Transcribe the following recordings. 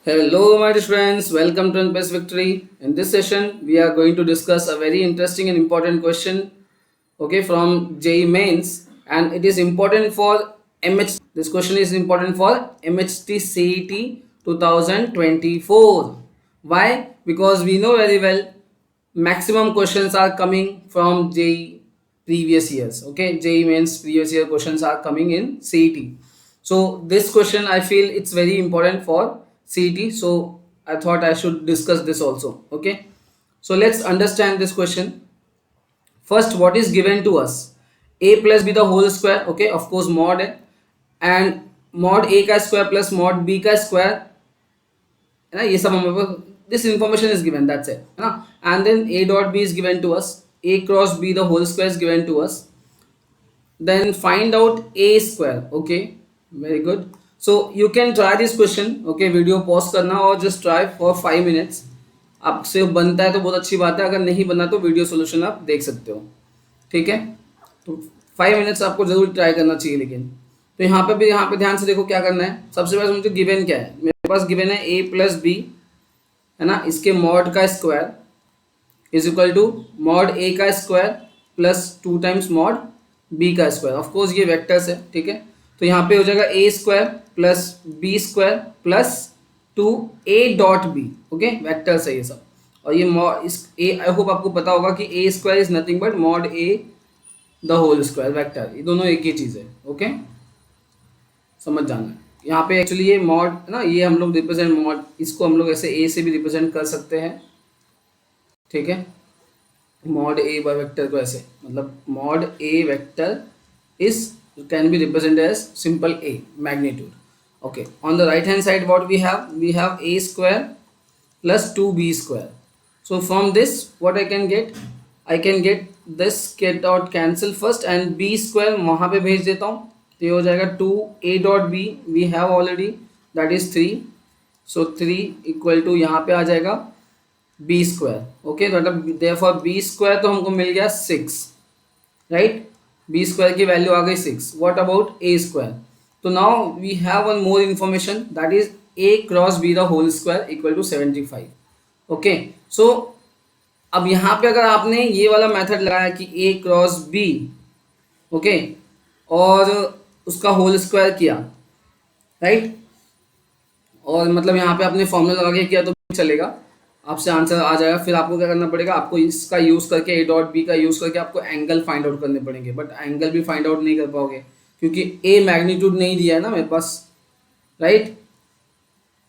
Hello, my dear friends. Welcome to NPS Victory. In this session, we are going to discuss a very interesting and important question. Okay, from JEE Mains, and it is important for MH. This question is important for MHT CET 2024. Why? Because we know very well maximum questions are coming from JEE previous years. Okay, JEE Mains previous year questions are coming in CET. So this question I feel it's very important for CET. So I thought I should discuss this also. Okay. So let's understand this question. First, what is given to us? A plus b the whole square. Okay, of course mod है, and mod a का square plus mod b का square है ना, ये सब हमें this information is given, that's it है ना. And then a dot b is given to us, a cross b the whole square is given to us. Then find out a square. Okay, very good. So you can try this question. Okay, video pause करना और just try for 5 minutes. आपसे बनता है तो बहुत अच्छी बात है, अगर नहीं बना तो वीडियो सोल्यूशन आप देख सकते हो. ठीक है, तो 5 मिनट्स आपको जरूर ट्राई करना चाहिए. लेकिन तो यहाँ पे ध्यान से देखो क्या करना है. सबसे पहले मुझे गिवन क्या है, मेरे पास गिवन है a प्लस बी है ना, इसके मॉड का square is equal to mod a का square plus 2 times mod b का स्क्वायर. ऑफ कोर्स ये वेक्टर्स है. ठीक है, तो यहाँ पे हो जाएगा a square plus b square plus 2a dot B. Okay, vectors है ये सब. और ये मॉड इस a, आई होप आपको पता होगा कि a square is nothing but mod a the whole square vector. ये दोनों एक ही चीज़ है. ओके, समझ जाना है. यहाँ पे एक्चुअली ये मॉड है ना, ये हम लोग रिप्रेजेंट मॉड, इसको हम लोग ऐसे a से भी रिप्रेजेंट कर सकते हैं. ठीक है, मॉड a बाय वेक्टर को ऐसे, मतलब mod a vector is can be represented as simple a magnitude. okay, on the right hand side what we have a square plus 2b square. So from this what I can get this get out cancel first and b square वहाँ पे भेज देता हूँ, तो ये हो जाएगा 2a dot b we have already, that is 3. so 3 equal to यहाँ पे आ जाएगा b स्क्वायर. ओके, तो मतलब therefore b स्क्वायर तो हमको मिल गया 6, राइट. b स्क्वायर की वैल्यू आ गई 6. What about a square? तो now we have one more information, that is a cross b the whole square equal to 75. Okay, so अब यहाँ पे अगर आपने ये वाला मेथड लगाया कि a क्रॉस b, ओके, और उसका होल स्क्वायर किया, राइट, और मतलब यहाँ पे आपने फॉर्मूला लगा के किया तो चलेगा, आपसे आंसर आ जाएगा. फिर आपको क्या करना पड़ेगा, आपको इसका यूज़ करके a डॉट बी का यूज़ करके आपको एंगल फाइंड आउट करने पड़ेंगे. बट एंगल भी फाइंड आउट नहीं कर पाओगे क्योंकि a मैग्नीट्यूड नहीं दिया है ना मेरे पास, राइट.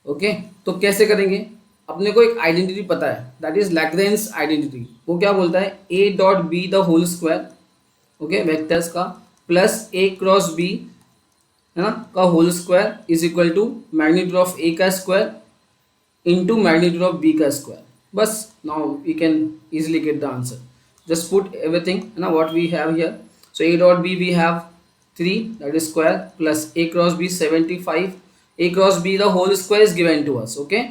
ओके, तो कैसे करेंगे? अपने को एक आइडेंटिटी पता है, दैट इज लैग्रेंज आइडेंटिटी. वो क्या बोलता है, a dot B the whole square, okay, vectors का, प्लस a क्रॉस b है ना का whole square is equal to magnitude of a का square into magnitude of b का square. बस now we can easily get the answer. Just put everything now what we have here. So a dot b we have 3, that is square, plus a cross b 75. a cross b the whole square is given to us. Okay,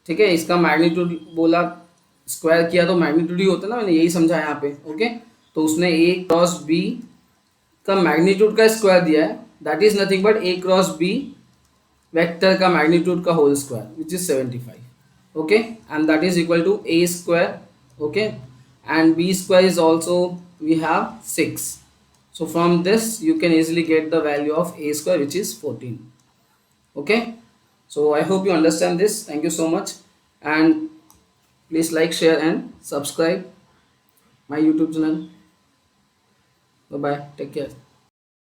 ठीक है, इसका magnitude बोला, square किया तो magnitude ही होता है ना, मैंने यही समझा यहाँ पे. ओके, तो उसने a क्रॉस b का मैग्नीट्यूड का स्क्वायर दिया है, that is nothing but a cross b vector का मैग्नीट्यूड का whole square which is 75. Okay, and that is equal to a square. Okay, and b square is also we have 6. so from this you can easily get the value of a square which is 14. okay, so I hope you understand this. Thank you so much, and please like, share and subscribe my YouTube channel. Bye bye, take care.